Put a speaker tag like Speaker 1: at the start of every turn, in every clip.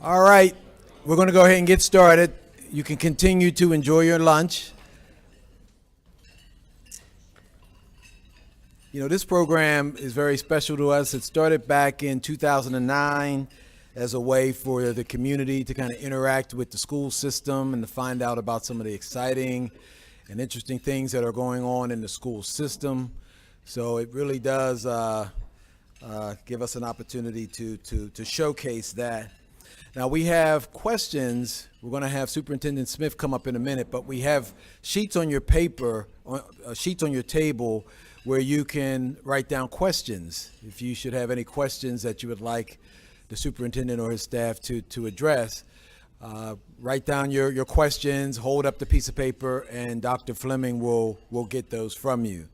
Speaker 1: All right, we're going to go ahead and get started. You can continue to enjoy your lunch. You know, this program is very special to us. It started back in 2009 as a way for the community to kind of interact with the school system and to find out about some of the exciting and interesting things that are going on in the school system. So it really does give us an opportunity to showcase that. Now we have questions. We're going to have Superintendent Smith come up in a minute, but we have sheets on your paper, sheets on your table where you can write down questions. If you should have any questions that you would like the superintendent or his staff to address, write down your questions, hold up the piece of paper, and Dr. Fleming will get those from you.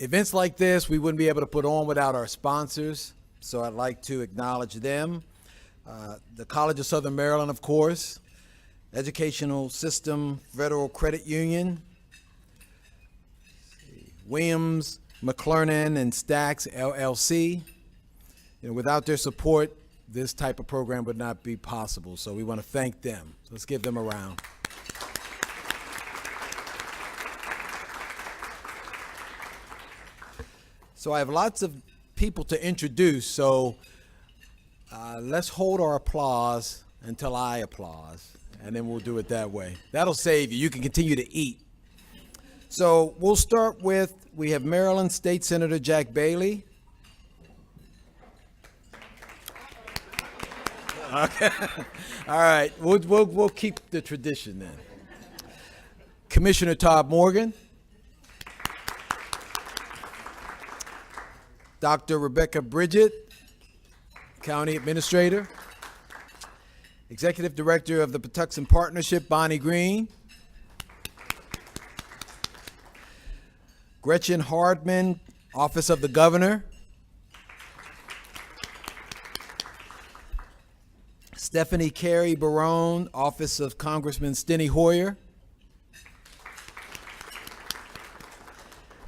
Speaker 1: Events like this, we wouldn't be able to put on without our sponsors. So I'd like to acknowledge them. The College of Southern Maryland, of course, Educational System Federal Credit Union, Williams, McLernan, and Stacks, LLC. You know, without their support, this type of program would not be possible. So we want to thank them. Let's give them a round. So I have lots of people to introduce, so let's hold our applause until I applause, and then we'll do it that way. That'll save you. You can continue to eat. So we'll start with, we have Maryland State Senator Jack Bailey. Okay. All right, we'll keep the tradition then. Commissioner Todd Morgan. Dr. Rebecca Bridget, County Administrator. Executive Director of the Patuxent Partnership, Bonnie Green. Gretchen Hardman, Office of the Governor. Stephanie Carey Barone, Office of Congressman Steny Hoyer.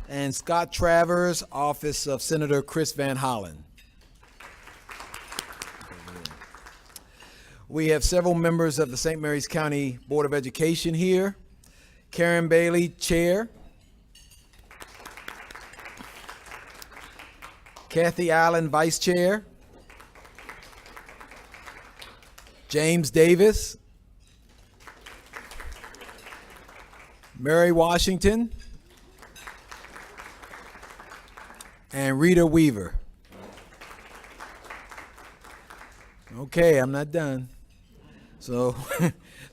Speaker 1: And Scott Travers, Office of Senator Chris Van Hollen. We have several members of the St. Mary's County Board of Education here. Karen Bailey, Chair. Kathy Allen, Vice Chair. James Davis. Mary Washington. And Rita Weaver. Okay, I'm not done. So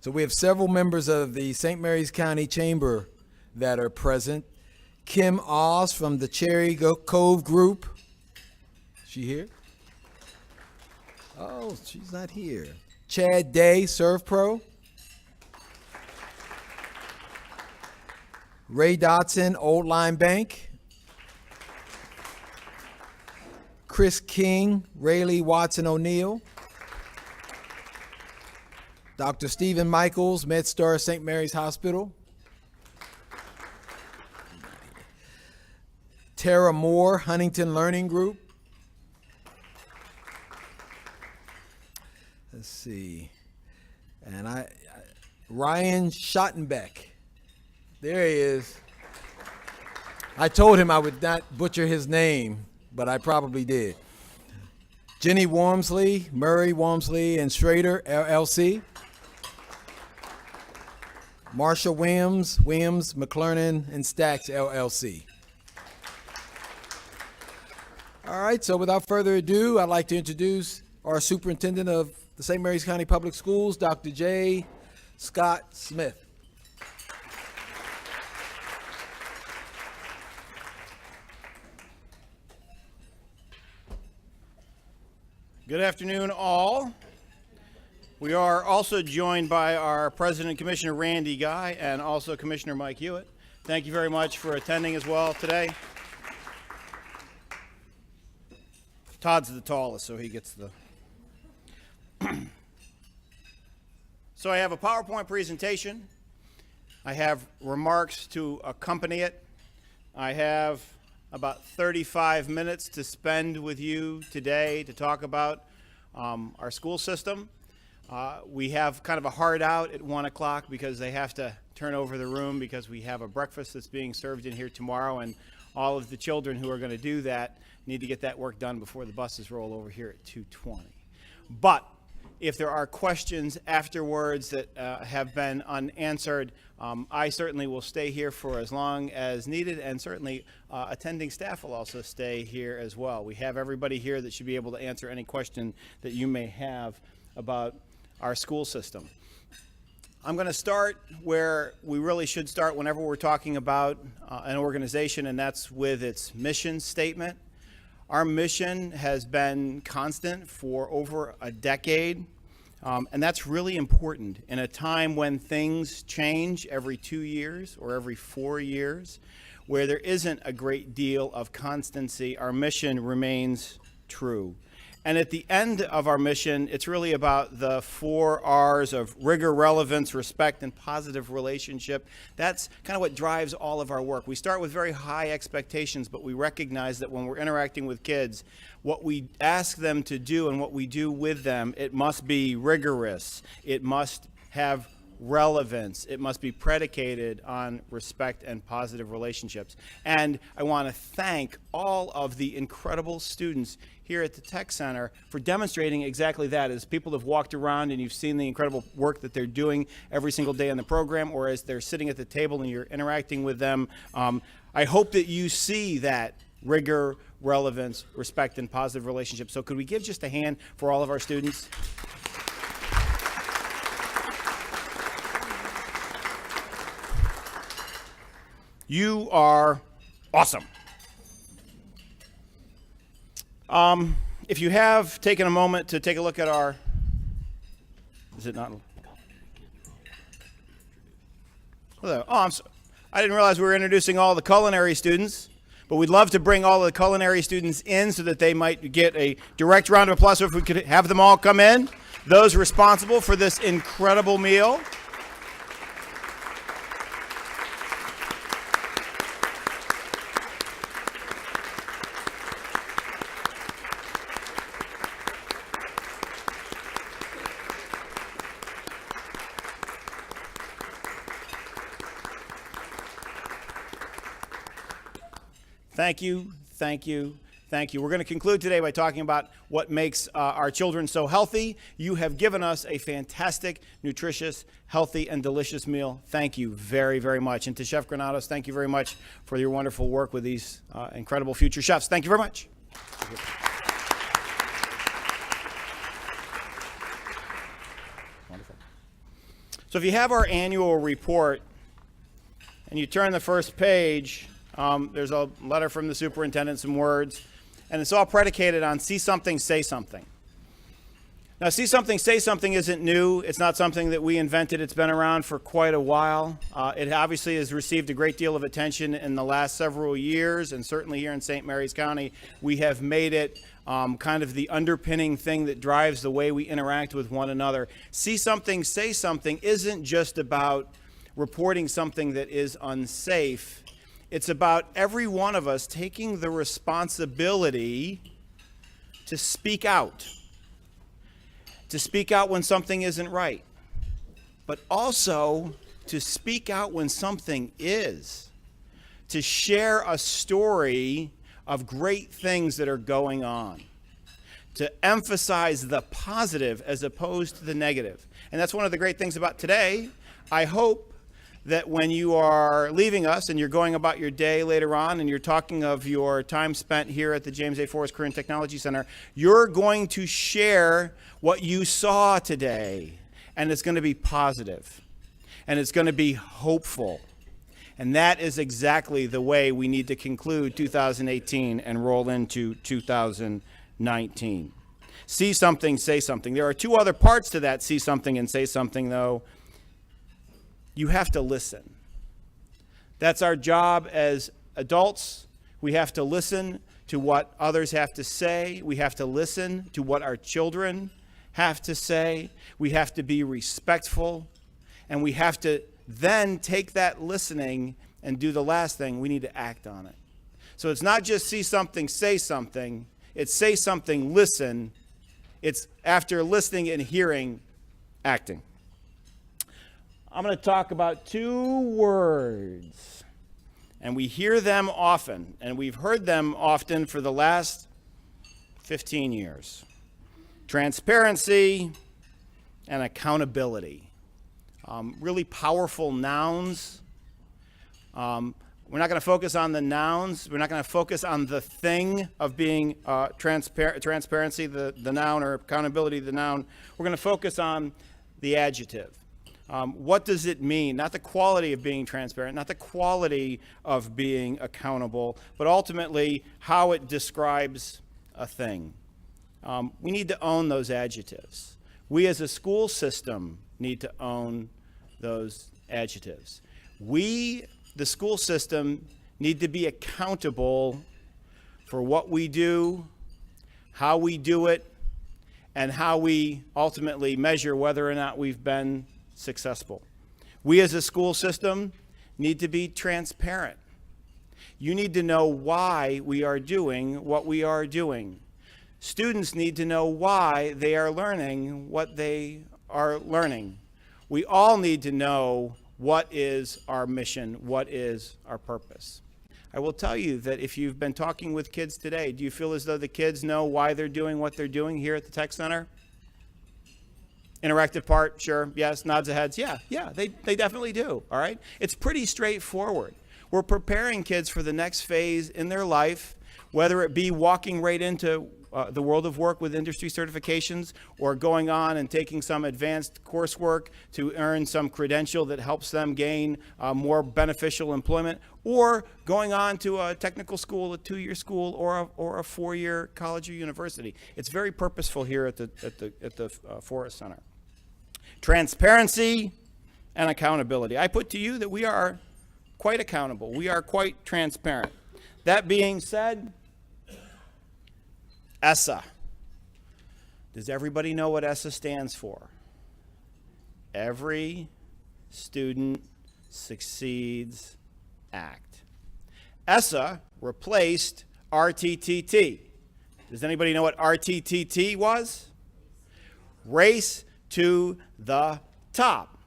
Speaker 1: we have several members of the St. Mary's County Chamber that are present. Kim Oz from the Cherry Cove Group. Is she here? Oh, she's not here. Chad Day, ServPro. Ray Dotson, Old Line Bank. Chris King, Rayleigh Watson O'Neill. Dr. Stephen Michaels, MedStar St. Mary's Hospital. Tara Moore, Huntington Learning Group. Let's see. And Ryan Schottenbeck. There he is. I told him I would not butcher his name, but I probably did. Jenny Wormsley, Murray Wormsley and Schrader, LLC. Marsha Williams, McLernan and Stacks, LLC. All right, so without further ado, I'd like to introduce our superintendent of the St. Mary's County Public Schools, Dr. J. Scott Smith.
Speaker 2: Good afternoon, all. We are also joined by our President, Commissioner Randy Guy, and also Commissioner Mike Hewitt. Thank you very much for attending as well today. Todd's the tallest, so he gets the... So I have a PowerPoint presentation. I have remarks to accompany it. I have about 35 minutes to spend with you today to talk about our school system. We have kind of a hard out at 1 o'clock because they have to turn over the room because we have a breakfast that's being served in here tomorrow, and all of the children who are going to do that need to get that work done before the buses roll over here at 2:20. But if there are questions afterwards that have been unanswered, I certainly will stay here for as long as needed, and certainly attending staff will also stay here as well. We have everybody here that should be able to answer any question that you may have about our school system. I'm going to start where we really should start whenever we're talking about an organization, and that's with its mission statement. Our mission has been constant for over a decade, and that's really important in a time when things change every 2 years or every 4 years, where there isn't a great deal of constancy. Our mission remains true. And at the end of our mission, it's really about the 4 R's of rigor, relevance, respect, and positive relationship. That's kind of what drives all of our work. We start with very high expectations, but we recognize that when we're interacting with kids, what we ask them to do and what we do with them, it must be rigorous. It must have relevance. It must be predicated on respect and positive relationships. And I want to thank all of the incredible students here at the Tech Center for demonstrating exactly that. As people have walked around and you've seen the incredible work that they're doing every single day on the program, or as they're sitting at the table and you're interacting with them, I hope that you see that rigor, relevance, respect, and positive relationships. So could we give just a hand for all of our students? You are awesome. If you have taken a moment to take a look at our, is it not? Hello. Oh, I didn't realize we were introducing all the culinary students, but we'd love to bring all the culinary students in so that they might get a direct round of applause. So if we could have them all come in, those responsible for this incredible meal. Thank you, thank you, thank you. We're going to conclude today by talking about what makes our children so healthy. You have given us a fantastic, nutritious, healthy, and delicious meal. Thank you very, very much. And to Chef Granados, thank you very much for your wonderful work with these incredible future chefs. Thank you very much. Wonderful. So if you have our annual report and you turn the first page, there's a letter from the superintendent, some words, and it's all predicated on see something, say something. Now, see something, say something isn't new. It's not something that we invented. It's been around for quite a while. It obviously has received a great deal of attention in the last several years, and certainly here in St. Mary's County, we have made it kind of the underpinning thing that drives the way we interact with one another. See something, say something isn't just about reporting something that is unsafe. It's about every one of us taking the responsibility to speak out when something isn't right, but also to speak out when something is, to share a story of great things that are going on, to emphasize the positive as opposed to the negative. And that's one of the great things about today. I hope that when you are leaving us and you're going about your day later on and you're talking of your time spent here at the James A. Forrest Career and Technology Center, you're going to share what you saw today, and it's going to be positive, and it's going to be hopeful. And that is exactly the way we need to conclude 2018 and roll into 2019. See something, say something. There are 2 other parts to that see something and say something, though. You have to listen. That's our job as adults. We have to listen to what others have to say. We have to listen to what our children have to say. We have to be respectful. And we have to then take that listening and do the last thing. We need to act on it. So it's not just see something, say something. It's say something, listen, It's after listening and hearing, acting. I'm going to talk about two words, and we hear them often, and we've heard them often for the last 15 years. Transparency and accountability. Really powerful nouns. We're not going to focus on the nouns. We're not going to focus on the thing of being transparency, the noun, or accountability, the noun. We're going to focus on the adjective. What does it mean? Not the quality of being transparent, not the quality of being accountable, but ultimately how it describes a thing. We need to own those adjectives. We as a school system need to own those adjectives. We, the school system, need to be accountable for what we do, how we do it, and how we ultimately measure whether or not we've been successful. We as a school system need to be transparent. You need to know why we are doing what we are doing. Students need to know why they are learning what they are learning. We all need to know what is our mission, what is our purpose. I will tell you that if you've been talking with kids today, do you feel as though the kids know why they're doing what they're doing here at the Tech Center? Interactive part, sure, yes, nods of heads, yeah, they definitely do, all right? It's pretty straightforward. We're preparing kids for the next phase in their life, whether it be walking right into the world of work with industry certifications, or going on and taking some advanced coursework to earn some credential that helps them gain more beneficial employment, or going on to a technical school, a 2-year school, or a 4-year college or university. It's very purposeful here at the Forrest Center. Transparency and accountability. I put to you that we are quite accountable. We are quite transparent. That being said, ESSA. Does everybody know what ESSA stands for? Every Student Succeeds Act. ESSA replaced RTTT. Does anybody know what RTTT was? Race to the Top.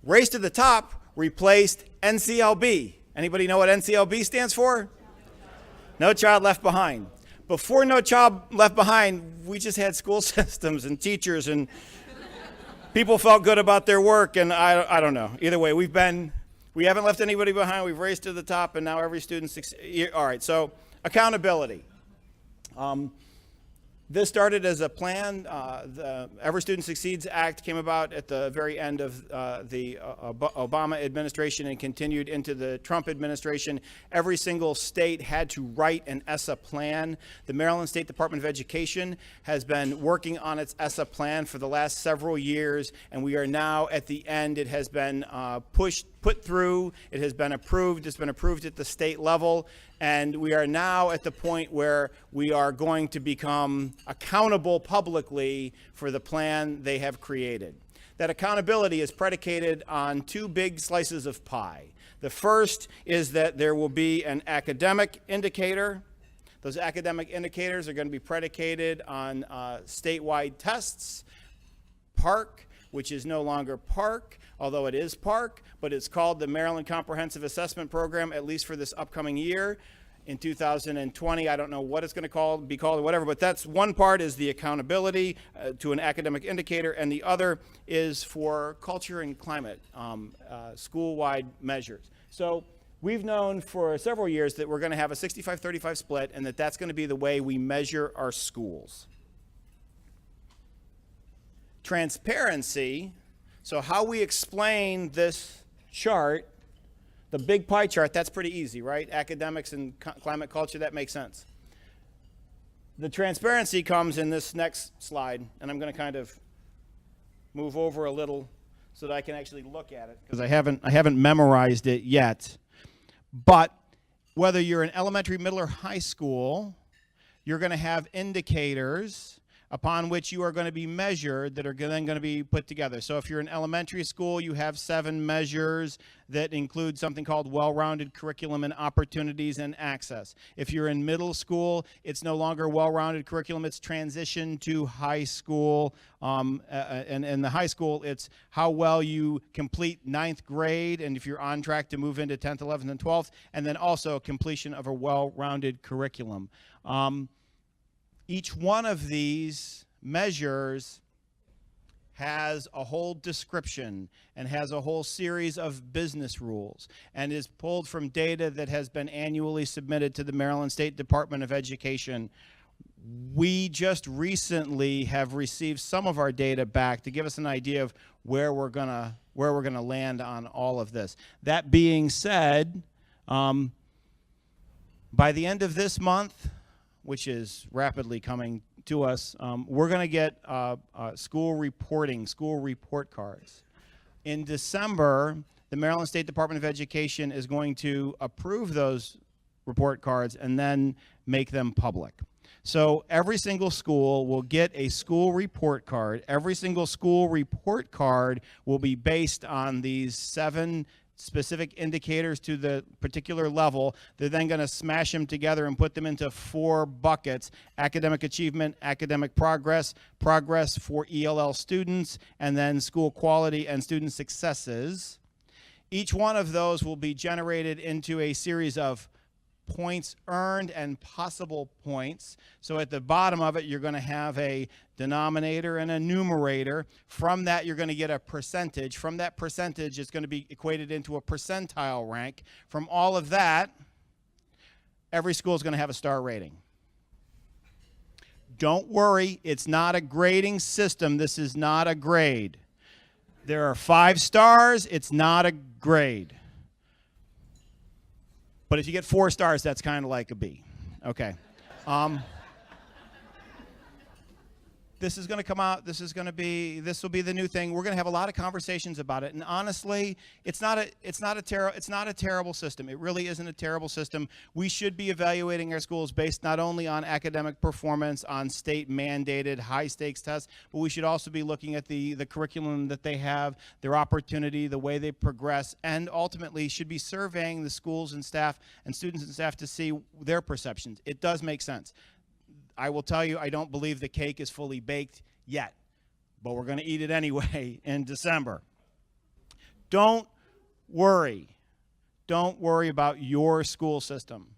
Speaker 2: Race to the Top replaced NCLB. Anybody know what NCLB stands for? No Child Left Behind. Before No Child Left Behind, we just had school systems and teachers, and people felt good about their work, and I don't know. Either way, we haven't left anybody behind. We've raced to the top, and now every student succeeds. All right, so accountability. This started as a plan. The Every Student Succeeds Act came about at the very end of the Obama administration and continued into the Trump administration. Every single state had to write an ESSA plan. The Maryland State Department of Education has been working on its ESSA plan for the last several years, and we are now at the end. It has been put through. It has been approved. It's been approved at the state level. And we are now at the point where we are going to become accountable publicly for the plan they have created. That accountability is predicated on two big slices of pie. The first is that there will be an academic indicator. Those academic indicators are going to be predicated on statewide tests. PARCC, which is no longer PARCC, although it is PARCC, but it's called the Maryland Comprehensive Assessment Program, at least for this upcoming year. In 2020, I don't know what it's going to be called or whatever, but that's one part is the accountability to an academic indicator, and the other is for culture and climate, school-wide measures. So we've known for several years that we're going to have a 65-35 split, and that's going to be the way we measure our schools. Transparency, so how we explain this chart, the big pie chart, that's pretty easy, right? Academics and climate culture, that makes sense. The transparency comes in this next slide, and I'm going to kind of move over a little so that I can actually look at it, because I haven't memorized it yet. But whether you're in elementary, middle, or high school, you're going to have indicators upon which you are going to be measured that are then going to be put together. So if you're in elementary school, you have 7 measures that include something called well-rounded curriculum and opportunities and access. If you're in middle school, it's no longer well-rounded curriculum, it's transition to high school. And in the high school, it's how well you complete 9th grade, and if you're on track to move into 10th, 11th, and 12th, and then also completion of a well-rounded curriculum. Each one of these measures has a whole description and has a whole series of business rules and is pulled from data that has been annually submitted to the Maryland State Department of Education. We just recently have received some of our data back to give us an idea of where we're gonna land on all of this. That being said, by the end of this month, which is rapidly coming to us, we're going to get school report cards. In December, the Maryland State Department of Education is going to approve those report cards and then make them public. So every single school will get a school report card. Every single school report card will be based on these 7 specific indicators to the particular level. They're then going to smash them together and put them into 4 buckets: academic achievement, academic progress, progress for ELL students, and then school quality and student successes. Each one of those will be generated into a series of points earned and possible points. So at the bottom of it, you're going to have a denominator and a numerator. From that, you're going to get a percentage. From that percentage, it's going to be equated into a percentile rank. From all of that, every school is going to have a star rating. Don't worry, it's not a grading system. This is not a grade. There are 5 stars. It's not a grade. But if you get 4 stars, that's kind of like a B. Okay. This is going to come out. This will be the new thing. We're going to have a lot of conversations about it. And honestly, it's not a terrible system. It really isn't a terrible system. We should be evaluating our schools based not only on academic performance, on state mandated high stakes tests, but we should also be looking at the curriculum that they have, their opportunity, the way they progress, and ultimately should be surveying the schools and staff and students and staff to see their perceptions. It does make sense. I will tell you, I don't believe the cake is fully baked yet, but we're going to eat it anyway in December. Don't worry. Don't worry about your school system.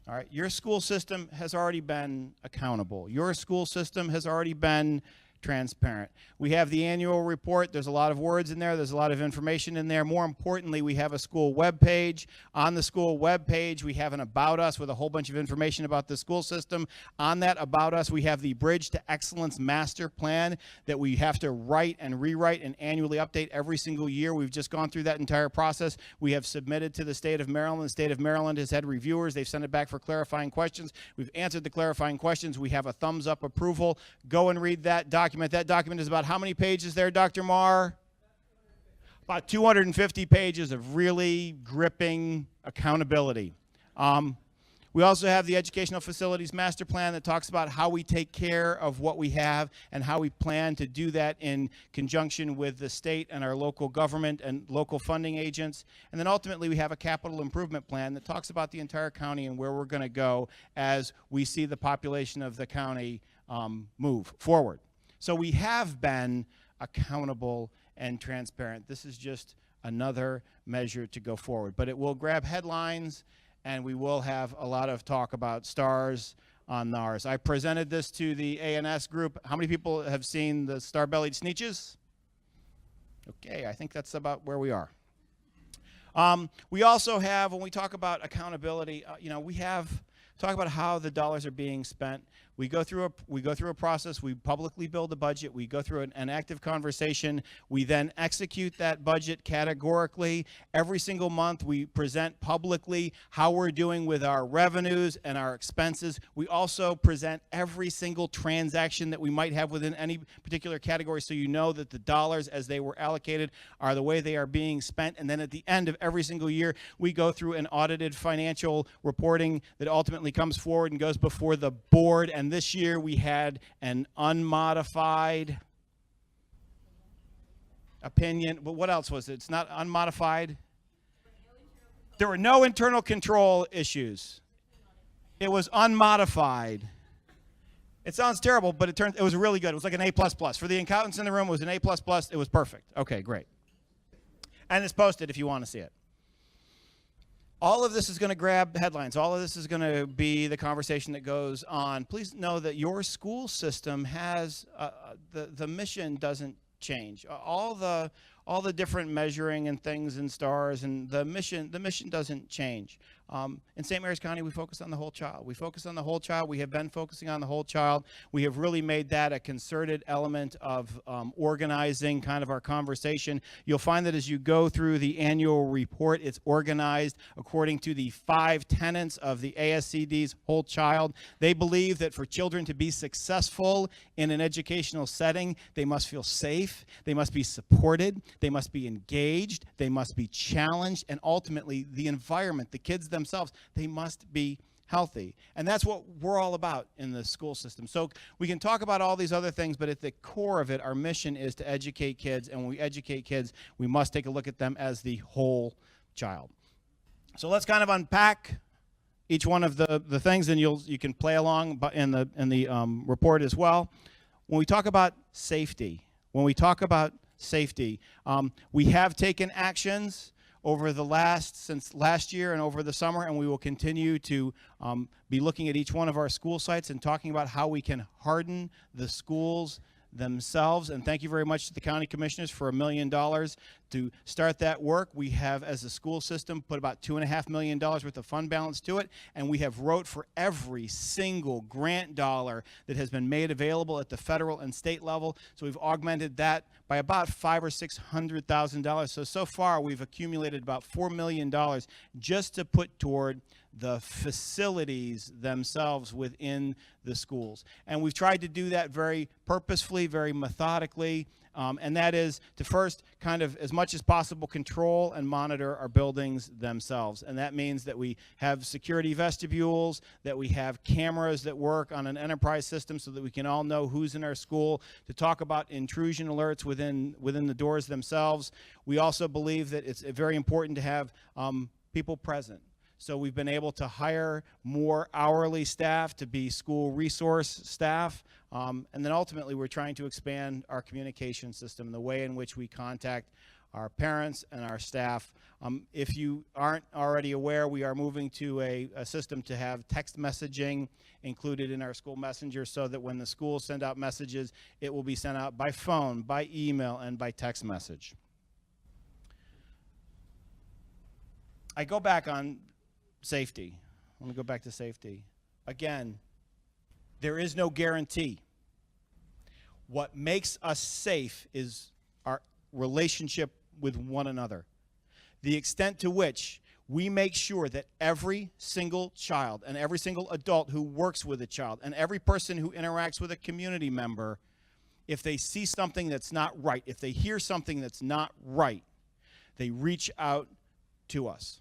Speaker 2: All right, your school system has already been accountable. Your school system has already been transparent. We have the annual report. There's a lot of words in there. There's a lot of information in there. More importantly, we have a school web page. On the school web page, we have an About Us with a whole bunch of information about the school system. On that About Us, we have the Bridge to Excellence Master Plan that we have to write and rewrite and annually update every single year. We've just gone through that entire process. We have submitted to the state of Maryland. The state of Maryland has had reviewers. They've sent it back for clarifying questions. We've answered the clarifying questions. We have a thumbs up approval. Go and read that document. That document is about how many pages there, Dr. Marr? About 250 pages of really gripping accountability. We also have the Educational Facilities Master Plan that talks about how we take care of what we have and how we plan to do that in conjunction with the state and our local government and local funding agents. And then ultimately we have a capital improvement plan that talks about the entire county and where we're going to go as we see the population of the county move forward. So we have been accountable and transparent. This is just another measure to go forward. But it will grab headlines, and we will have a lot of talk about stars on NARS. I presented this to the ANS group. How many people have seen the star-bellied Sneetches? Okay, I think that's about where we are. We also have, when we talk about accountability, we have talk about how the dollars are being spent. We go through a process. We publicly build a budget. We go through an active conversation. We then execute that budget categorically. Every single month, we present publicly how we're doing with our revenues and our expenses. We also present every single transaction that we might have within any particular category, so you know that the dollars as they were allocated are the way they are being spent. And then at the end of every single year, we go through an audited financial reporting that ultimately comes forward and goes before the board and and this year we had an unmodified opinion. But what else was it? It's not unmodified. There were no internal control issues. It was unmodified. It sounds terrible, but it was really good. It was like an A++. For the accountants in the room, it was an A++. It was perfect. Okay, great. And it's posted if you want to see it. All of this is going to grab headlines. All of this is going to be the conversation that goes on. Please know that your school system has, the mission doesn't change. All the different measuring and things and stars and the mission doesn't change. In St. Mary's County, we focus on the whole child. We focus on the whole child. We have been focusing on the whole child. We have really made that a concerted element of organizing kind of our conversation. You'll find that as you go through the annual report, it's organized according to the 5 tenets of the ASCD's whole child. They believe that for children to be successful in an educational setting, they must feel safe, they must be supported, they must be engaged, they must be challenged, and ultimately the environment, the kids themselves, they must be healthy. And that's what we're all about in the school system. So we can talk about all these other things, but at the core of it, our mission is to educate kids. And when we educate kids, we must take a look at them as the whole child. So let's kind of unpack each one of the things, and you can play along in the report as well. When we talk about safety, we have taken actions since last year and over the summer, and we will continue to be looking at each one of our school sites and talking about how we can harden the schools themselves. And thank you very much to the county commissioners for $1 million to start that work. We have, as a school system, put about $2.5 million worth of fund balance to it, and we have wrote for every single grant dollar that has been made available at the federal and state level. So we've augmented that by about $500,000 or $600,000. So far we've accumulated about $4 million just to put toward the facilities themselves within the schools. And we've tried to do that very purposefully, very methodically, and that is to first kind of, as much as possible, control and monitor our buildings themselves. And that means that we have security vestibules, that we have cameras that work on an enterprise system so that we can all know who's in our school, to talk about intrusion alerts within the doors themselves. We also believe that it's very important to have people present. So we've been able to hire more hourly staff to be school resource staff. And then ultimately, we're trying to expand our communication system, the way in which we contact our parents and our staff. If you aren't already aware, we are moving to a system to have text messaging included in our school messenger, so that when the schools send out messages, it will be sent out by phone, by email, and by text message. I go back on safety. I want to go back to safety. Again, there is no guarantee. What makes us safe is our relationship with one another. The extent to which we make sure that every single child and every single adult who works with a child and every person who interacts with a community member, if they see something that's not right, if they hear something that's not right, they reach out to us.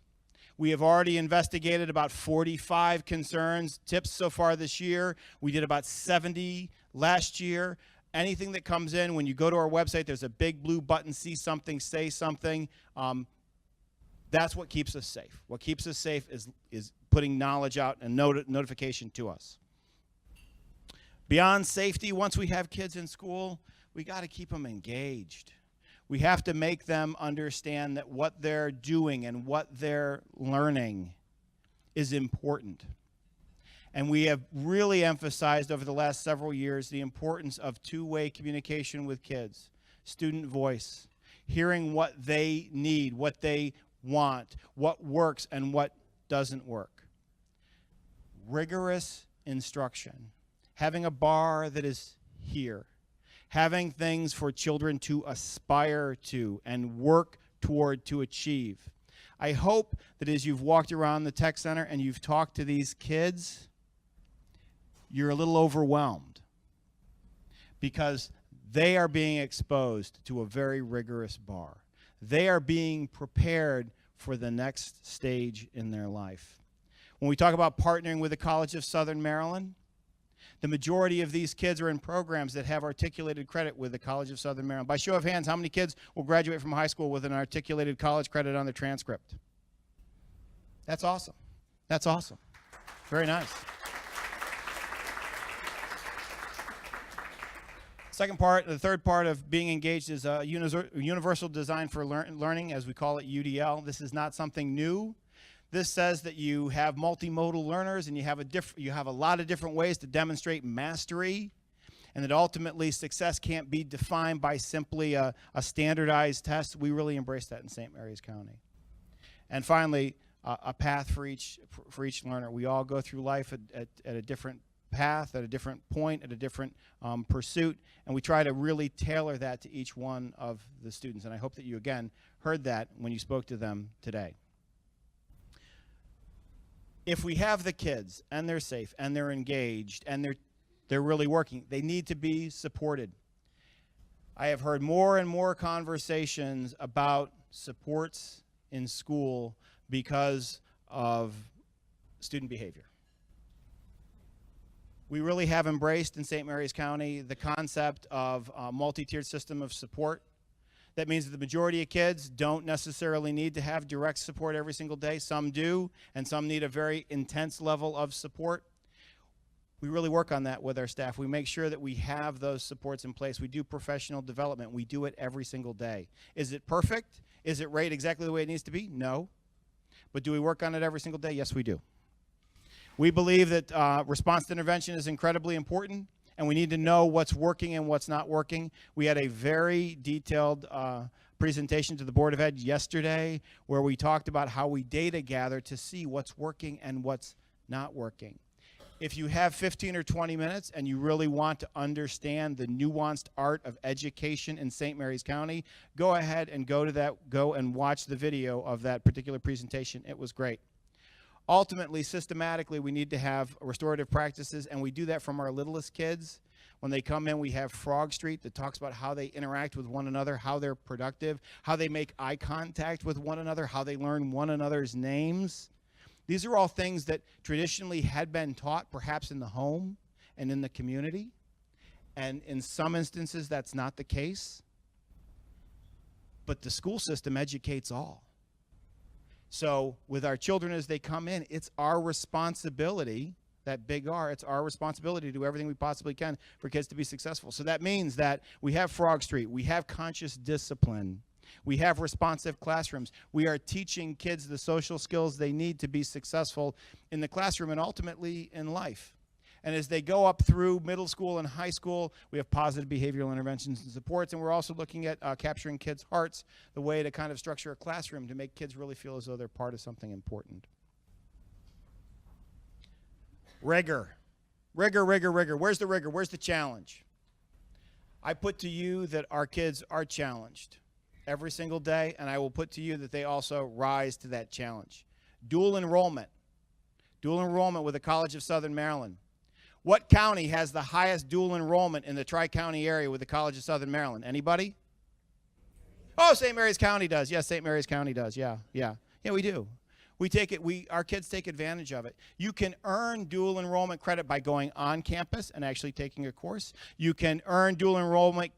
Speaker 2: We have already investigated about 45 tips so far this year. We did about 70 last year. Anything that comes in, when you go to our website, there's a big blue button, see something, say something. That's what keeps us safe. What keeps us safe is putting knowledge out and notification to us. Beyond safety, once we have kids in school, we got to keep them engaged. We have to make them understand that what they're doing and what they're learning is important. And we have really emphasized over the last several years the importance of two-way communication with kids, student voice, hearing what they need, what they want, what works and what doesn't work. Rigorous instruction, having a bar that is here, having things for children to aspire to and work toward to achieve. I hope that as you've walked around the tech center and you've talked to these kids, you're a little overwhelmed because they are being exposed to a very rigorous bar. They are being prepared for the next stage in their life. When we talk about partnering with the College of Southern Maryland, The majority of these kids are in programs that have articulated credit with the College of Southern Maryland. By show of hands, how many kids will graduate from high school with an articulated college credit on their transcript? That's awesome. That's awesome. Very nice. The third part of being engaged is universal design for learning, as we call it, UDL. This is not something new. This says that you have multimodal learners and you have a lot of different ways to demonstrate mastery, and that ultimately success can't be defined by simply a standardized test. We really embrace that in St. Mary's County. And finally, a path for each learner. We all go through life at a different path, at a different point, at a different pursuit, and we try to really tailor that to each one of the students. And I hope that you, again, heard that when you spoke to them today. If we have the kids, and they're safe, and they're engaged, and they're really working, they need to be supported. I have heard more and more conversations about supports in school because of student behavior. We really have embraced in St. Mary's County the concept of a multi-tiered system of support. That means that the majority of kids don't necessarily need to have direct support every single day. Some do, and some need a very intense level of support. We really work on that with our staff. We make sure that we have those supports in place. We do professional development. We do it every single day. Is it perfect? Is it right exactly the way it needs to be? No. But do we work on it every single day? Yes, we do. We believe that response to intervention is incredibly important, and we need to know what's working and what's not working. We had a very detailed presentation to the Board of Ed yesterday where we talked about how we data gather to see what's working and what's not working. If you have 15 or 20 minutes and you really want to understand the nuanced art of education in St. Mary's County, go ahead and go and watch the video of that particular presentation. It was great. Ultimately, systematically, we need to have restorative practices, and we do that from our littlest kids. When they come in, we have Frog Street that talks about how they interact with one another, how they're productive, how they make eye contact with one another, how they learn one another's names. These are all things that traditionally had been taught perhaps in the home and in the community, and in some instances that's not the case. But the school system educates all. So with our children as they come in, it's our responsibility, that big R, it's our responsibility to do everything we possibly can for kids to be successful. So that means that we have Frog Street, we have conscious discipline, we have responsive classrooms. We are teaching kids the social skills they need to be successful in the classroom and ultimately in life. And as they go up through middle school and high school, we have positive behavioral interventions and supports, and we're also looking at capturing kids' hearts, the way to kind of structure a classroom to make kids really feel as though they're part of something important. Rigor. Rigor, rigor, rigor. Where's the rigor? Where's the challenge? I put to you that our kids are challenged every single day, and I will put to you that they also rise to that challenge. Dual enrollment. Dual enrollment with the College of Southern Maryland. What county has the highest dual enrollment in the Tri-County area with the College of Southern Maryland? Anybody? Oh, St. Mary's County does. Yes, St. Mary's County does. Yeah, we do. Our kids take advantage of it. You can earn dual enrollment credit by going on campus and actually taking a course. You can earn dual enrollment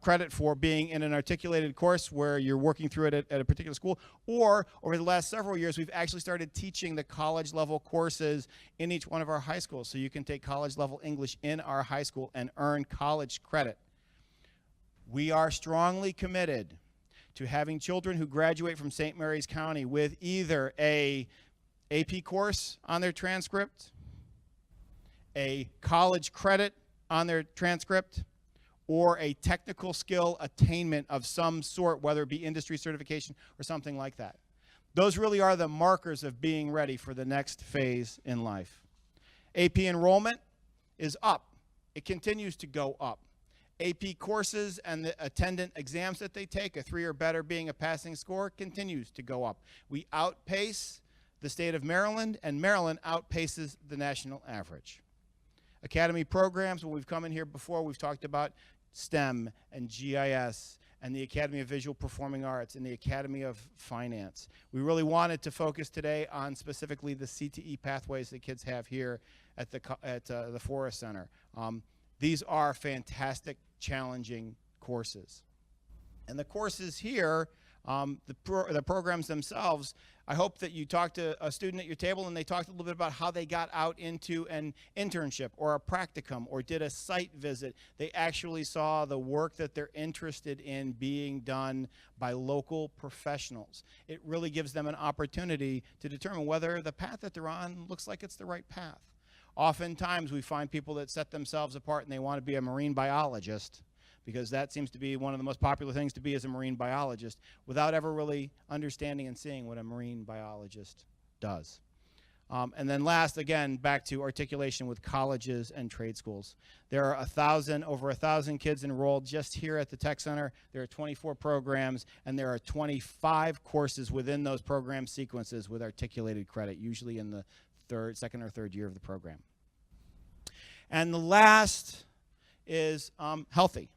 Speaker 2: credit for being in an articulated course where you're working through it at a particular school, or over the last several years, we've actually started teaching the college level courses in each one of our high schools. So you can take college level English in our high school and earn college credit. We are strongly committed to having children who graduate from St. Mary's County with either a AP course on their transcript, a college credit on their transcript, or a technical skill attainment of some sort, whether it be industry certification or something like that. Those really are the markers of being ready for the next phase in life. AP enrollment is up. It continues to go up. AP courses and the attendant exams that they take, a 3 or better being a passing score, continues to go up. We outpace the state of Maryland, and Maryland outpaces the national average. Academy programs, when we've come in here before, we've talked about STEM and GIS and the Academy of Visual Performing Arts and the Academy of Finance. We really wanted to focus today on specifically the CTE pathways that kids have here at the Forrest Center. These are fantastic, challenging courses. And the courses here, the programs themselves, I hope that you talked to a student at your table and they talked a little bit about how they got out into an internship or a practicum or did a site visit. They actually saw the work that they're interested in being done by local professionals. It really gives them an opportunity to determine whether the path that they're on looks like it's the right path. Oftentimes we find people that set themselves apart and they want to be a marine biologist, because that seems to be one of the most popular things to be as a marine biologist, without ever really understanding and seeing what a marine biologist does. And then last, again, back to articulation with colleges and trade schools. There are over 1,000 kids enrolled just here at the Tech Center. There are 24 programs, and there are 25 courses within those program sequences with articulated credit, usually in the second or third year of the program. And the last is healthy.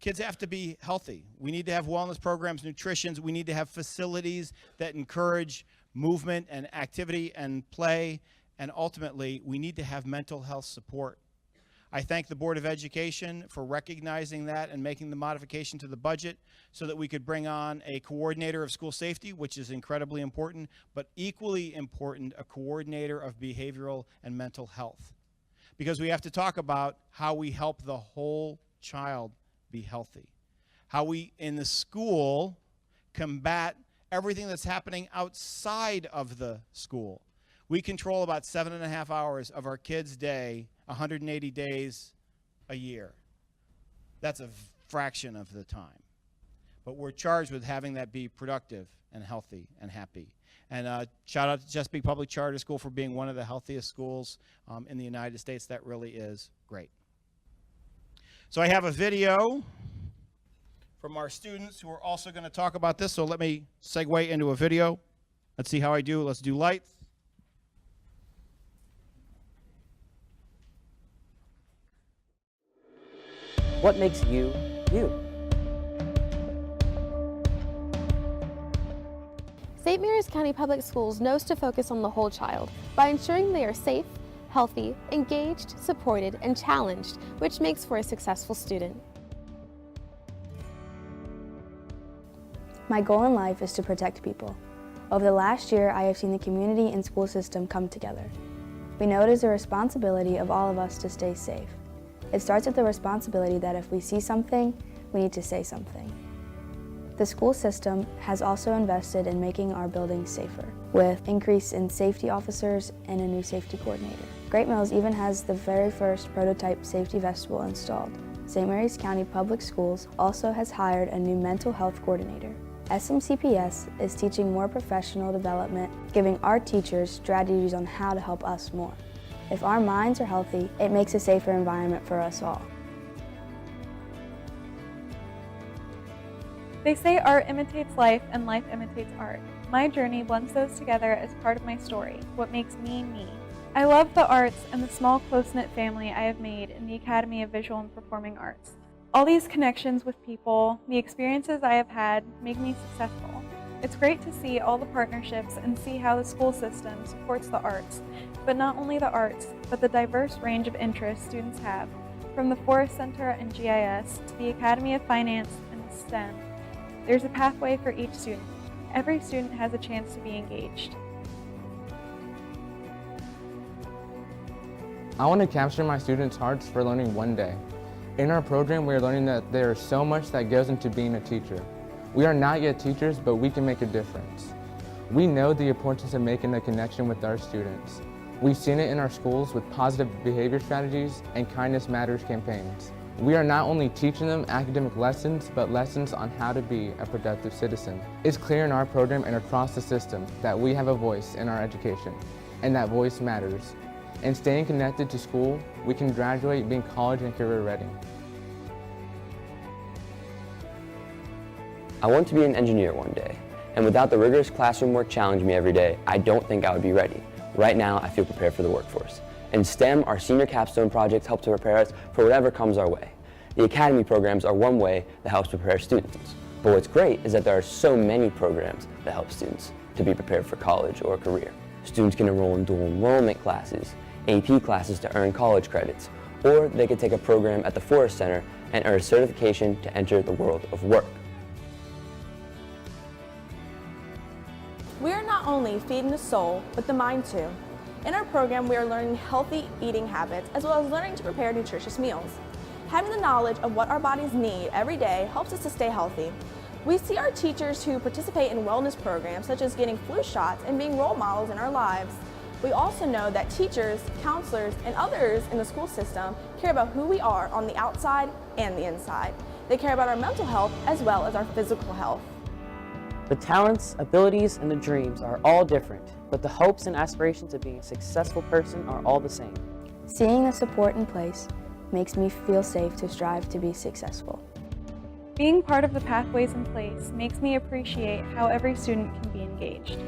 Speaker 2: Kids have to be healthy. We need to have wellness programs, nutrition. We need to have facilities that encourage movement and activity and play. And ultimately, we need to have mental health support. I thank the Board of Education for recognizing that and making the modification to the budget so that we could bring on a coordinator of school safety, which is incredibly important, but equally important, a coordinator of behavioral and mental health. Because we have to talk about how we help the whole child be healthy. How we, in the school, combat everything that's happening outside of the school. We control about 7.5 hours of our kids' day, 180 days a year. That's a fraction of the time. But we're charged with having that be productive and healthy and happy. And shout out to Chesapeake Public Charter School for being one of the healthiest schools in the United States. That really is great. So I have a video from our students who are also going to talk about this. So let me segue into a video. Let's see how I do. Let's do lights.
Speaker 3: What makes you, you?
Speaker 4: St. Mary's County Public Schools knows to focus on the whole child by ensuring they are safe, healthy, engaged, supported, and challenged, which makes for a successful student.
Speaker 5: My goal in life is to protect people. Over the last year, I have seen the community and school system come together. We know it is a responsibility of all of us to stay safe. It starts with the responsibility that if we see something, we need to say something. The school system has also invested in making our buildings safer, with increase in safety officers and a new safety coordinator. Great Mills even has the very first prototype safety vestibule installed. St. Mary's County Public Schools also has hired a new mental health coordinator. SMCPS is teaching more professional development, giving our teachers strategies on how to help us more. If our minds are healthy, it makes a safer environment for us all.
Speaker 6: They say art imitates life and life imitates art. My journey blends those together as part of my story, what makes me, me. I love the arts and the small, close-knit family I have made in the Academy of Visual and Performing Arts. All these connections with people, the experiences I have had, make me successful. It's great to see all the partnerships and see how the school system supports the arts, but not only the arts, but the diverse range of interests students have, from the Forrest Center and GIS to the Academy of Finance and STEM. There's a pathway for each student. Every student has a chance to be engaged.
Speaker 7: I want to capture my students' hearts for learning one day. In our program, we are learning that there is so much that goes into being a teacher. We are not yet teachers, but we can make a difference. We know the importance of making a connection with our students. We've seen it in our schools with positive behavior strategies and Kindness Matters campaigns. We are not only teaching them academic lessons, but lessons on how to be a productive citizen. It's clear in our program and across the system that we have a voice in our education, and that voice matters. And staying connected to school, we can graduate being college and career ready.
Speaker 3: I want to be an engineer one day, and without the rigorous classroom work challenging me every day, I don't think I would be ready. Right now, I feel prepared for the workforce. In STEM, our senior capstone projects help to prepare us for whatever comes our way. The academy programs are one way that helps prepare students. But what's great is that there are so many programs that help students to be prepared for college or a career. Students can enroll in dual enrollment classes, AP classes to earn college credits, or they could take a program at the Forrest Center and earn a certification to enter the world of work.
Speaker 8: We are not only feeding the soul, but the mind too. In our program, we are learning healthy eating habits as well as learning to prepare nutritious meals. Having the knowledge of what our bodies need every day helps us to stay healthy. We see our teachers who participate in wellness programs such as getting flu shots and being role models in our lives. We also know that teachers, counselors, and others in the school system care about who we are on the outside and the inside. They care about our mental health as well as our physical health.
Speaker 9: The talents, abilities, and the dreams are all different, but the hopes and aspirations of being a successful person are all the same.
Speaker 5: Seeing the support in place makes me feel safe to strive to be successful.
Speaker 6: Being part of the pathways in place makes me appreciate how every student can be engaged.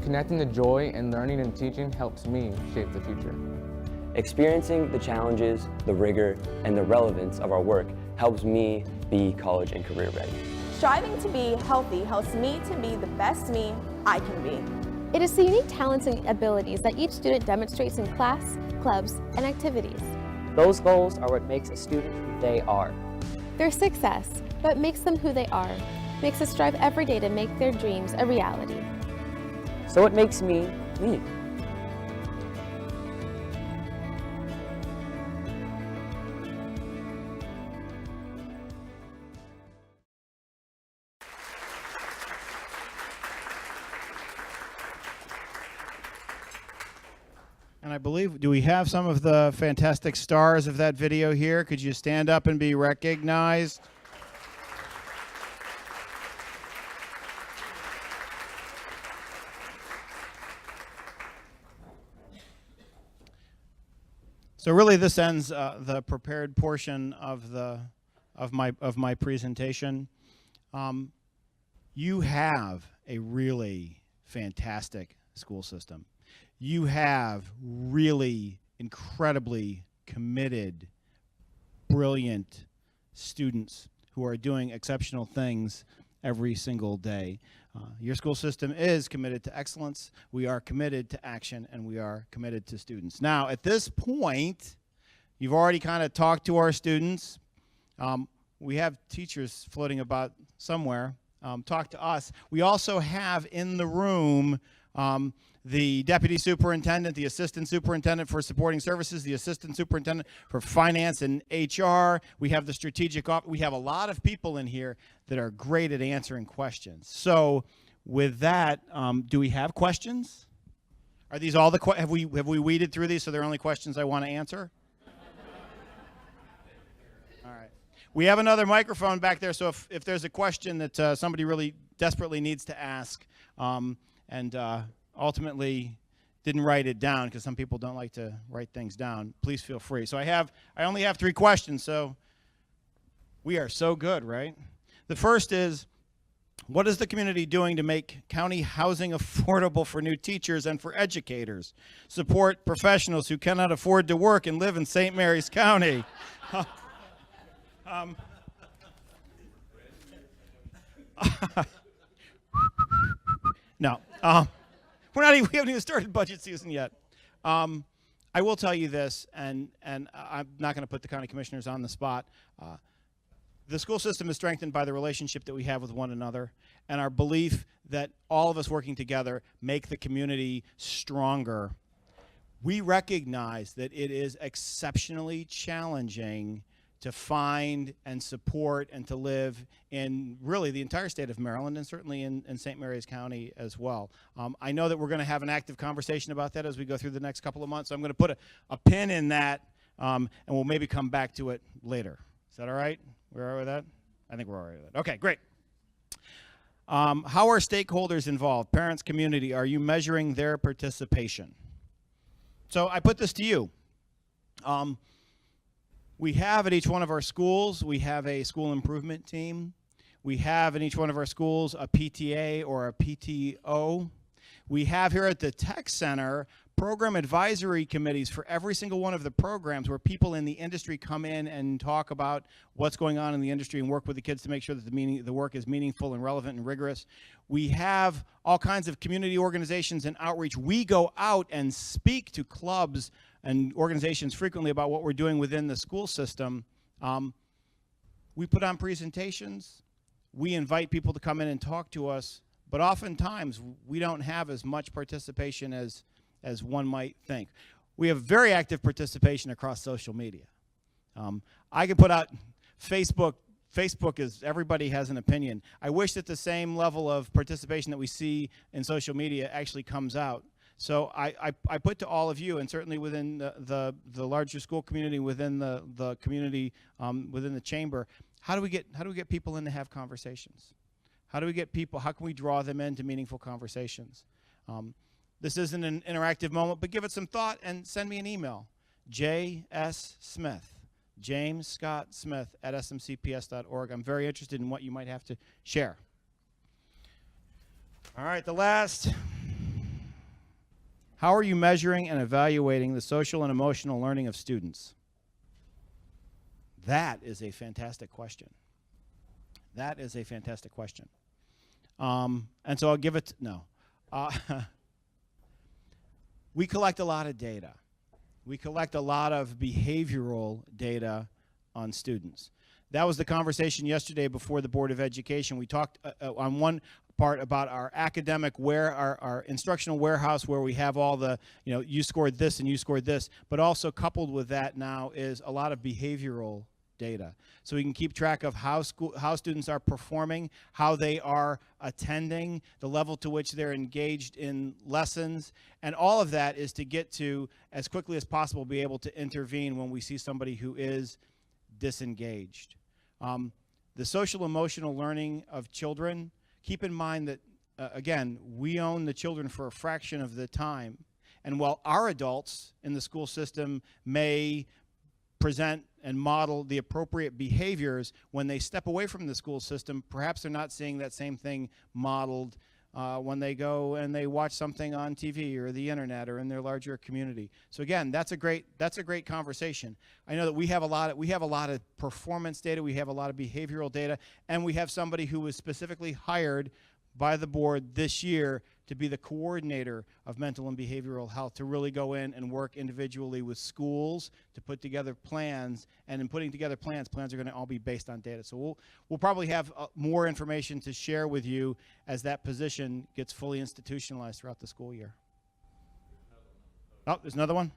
Speaker 7: Connecting the joy in learning and teaching helps me shape the future.
Speaker 3: Experiencing the challenges, the rigor, and the relevance of our work helps me be college and career ready.
Speaker 8: Striving to be healthy helps me to be the best me I can be.
Speaker 4: It is the unique talents and abilities that each student demonstrates in class, clubs, and activities.
Speaker 9: Those goals are what makes a student who they are.
Speaker 4: Their success, what makes them who they are, makes us strive every day to make their dreams a reality.
Speaker 9: So it makes me, me.
Speaker 2: And I believe, do we have some of the fantastic stars of that video here? Could you stand up and be recognized? So really, this ends the prepared portion of my presentation. You have a really fantastic school system. You have really incredibly committed, brilliant students who are doing exceptional things every single day. Your school system is committed to excellence. We are committed to action, and we are committed to students. Now, at this point, you've already kind of talked to our students. We have teachers floating about somewhere. Talk to us. We also have in the room the deputy superintendent, the assistant superintendent for supporting services, the assistant superintendent for finance and HR. We have the strategic office. We have a lot of people in here that are great at answering questions. So with that, do we have questions? Are these all the have we weeded through these so they're only questions I want to answer? All right. We have another microphone back there, so if there's a question that somebody really desperately needs to ask, ultimately didn't write it down because some people don't like to write things down, please feel free. So I only have 3 questions, so we are so good, right? The first is, what is the community doing to make county housing affordable for new teachers and for educators? Support professionals who cannot afford to work and live in St. Mary's County. No. We haven't even started budget season yet. I will tell you this, and I'm not going to put the county commissioners on the spot. The school system is strengthened by the relationship that we have with one another and our belief that all of us working together make the community stronger. We recognize that it is exceptionally challenging to find and support and to live in really the entire state of Maryland and certainly in St. Mary's County as well. I know that we're going to have an active conversation about that as we go through the next couple of months. So I'm going to put a pin in that, and we'll maybe come back to it later. Is that all right? We're all right with that? I think we're all right with that. Okay, great. How are stakeholders involved? Parents, community, are you measuring their participation? So I put this to you. We have at each one of our schools, we have a school improvement team. We have in each one of our schools a PTA or a PTO. We have here at the Tech Center program advisory committees for every single one of the programs where people in the industry come in and talk about what's going on in the industry and work with the kids to make sure that the work is meaningful and relevant and rigorous. We have all kinds of community organizations and outreach. We go out and speak to clubs and organizations frequently about what we're doing within the school system. We put on presentations. We invite people to come in and talk to us, but oftentimes we don't have as much participation as one might think. We have very active participation across social media. I could put out Facebook. Facebook is, everybody has an opinion. I wish that the same level of participation that we see in social media actually comes out. So I put to all of you, and certainly within the larger school community, within the community, within the chamber, how do we get people in to have conversations? How do we get people, how can we draw them into meaningful conversations? This isn't an interactive moment, but give it some thought and send me an email. J.S. Smith, James Scott Smith at smcps.org. I'm very interested in what you might have to share. All right, the last. How are you measuring and evaluating the social and emotional learning of students? That is a fantastic question. That is a fantastic question. And so I'll give it, no. We collect a lot of data. We collect a lot of behavioral data on students. That was the conversation yesterday before the Board of Education. We talked on one part about our academic our instructional warehouse, where we have all the, you scored this and you scored this, but also coupled with that now is a lot of behavioral data. So we can keep track of how students are performing, how they are attending, the level to which they're engaged in lessons, and all of that is to get to, as quickly as possible, be able to intervene when we see somebody who is disengaged. The social emotional learning of children, keep in mind that, again, we own the children for a fraction of the time, and while our adults in the school system may present and model the appropriate behaviors, when they step away from the school system, perhaps they're not seeing that same thing modeled when they go and they watch something on TV or the internet or in their larger community. So again, that's a great conversation. I know that we have a lot of performance data, we have a lot of behavioral data, and we have somebody who was specifically hired by the board this year to be the coordinator of mental and behavioral health, to really go in and work individually with schools to put together plans. And in putting together plans are going to all be based on data. So we'll probably have more information to share with you as that position gets fully institutionalized throughout the school year. Oh, there's another one.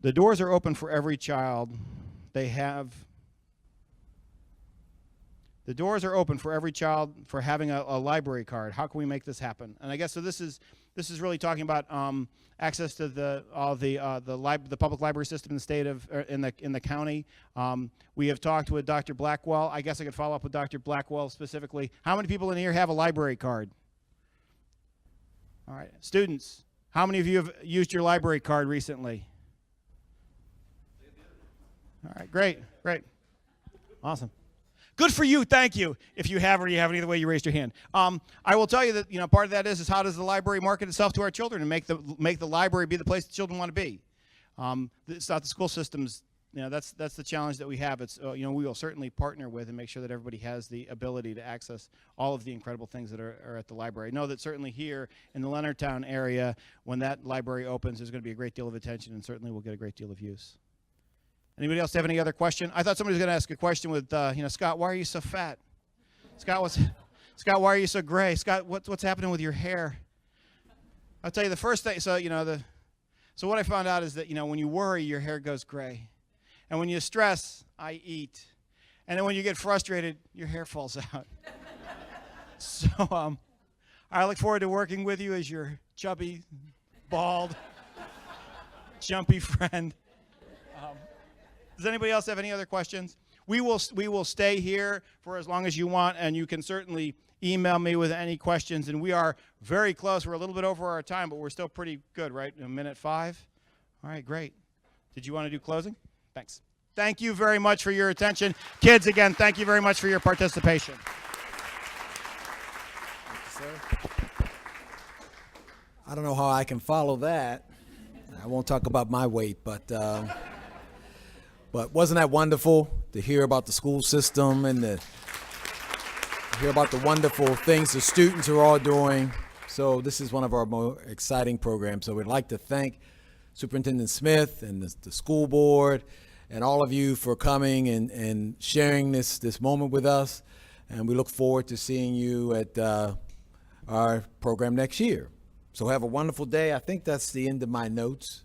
Speaker 2: The doors are open for every child. The doors are open for every child for having a library card. How can we make this happen? And I guess so. This is really talking about access to the public library system in the state of in the county. We have talked with Dr. Blackwell. I guess I could follow up with Dr. Blackwell specifically. How many people in here have a library card? All right, students. How many of you have used your library card recently? All right, great, awesome. Good for you, thank you. If you have or you haven't, either way, you raised your hand. I will tell you that part of that is how does the library market itself to our children and make the library be the place the children want to be. It's not the school systems. That's the challenge that we have. It's we will certainly partner with and make sure that everybody has the ability to access all of the incredible things that are at the library. I know that certainly here in the Leonardtown area, when that library opens, there's going to be a great deal of attention, and certainly we'll get a great deal of use. Anybody else have any other question? I thought somebody was going to ask a question with, Scott, why are you so fat? Scott, why are you so gray? Scott, what's happening with your hair? I'll tell you the first thing. So what I found out is that when you worry, your hair goes gray, and when you stress, I eat, and then when you get frustrated, your hair falls out. So I look forward to working with you as your chubby, bald, jumpy friend. Does anybody else have any other questions? We will stay here for as long as you want, and you can certainly email me with any questions. And we are very close. We're a little bit over our time, but we're still pretty good, right? 1:05? All right, great. Did you want to do closing? Thanks. Thank you very much for your attention. Kids, again, thank you very much for your participation.
Speaker 1: I don't know how I can follow that. I won't talk about my weight, but wasn't that wonderful to hear about the school system and hear about the wonderful things the students are all doing. So this is one of our more exciting programs. So we'd like to thank Superintendent Smith and the school board and all of you for coming and sharing this moment with us. And we look forward to seeing you at our program next year. So have a wonderful day. I think that's the end of my notes.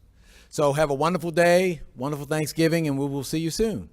Speaker 1: So have a wonderful day, wonderful Thanksgiving, and we will see you soon.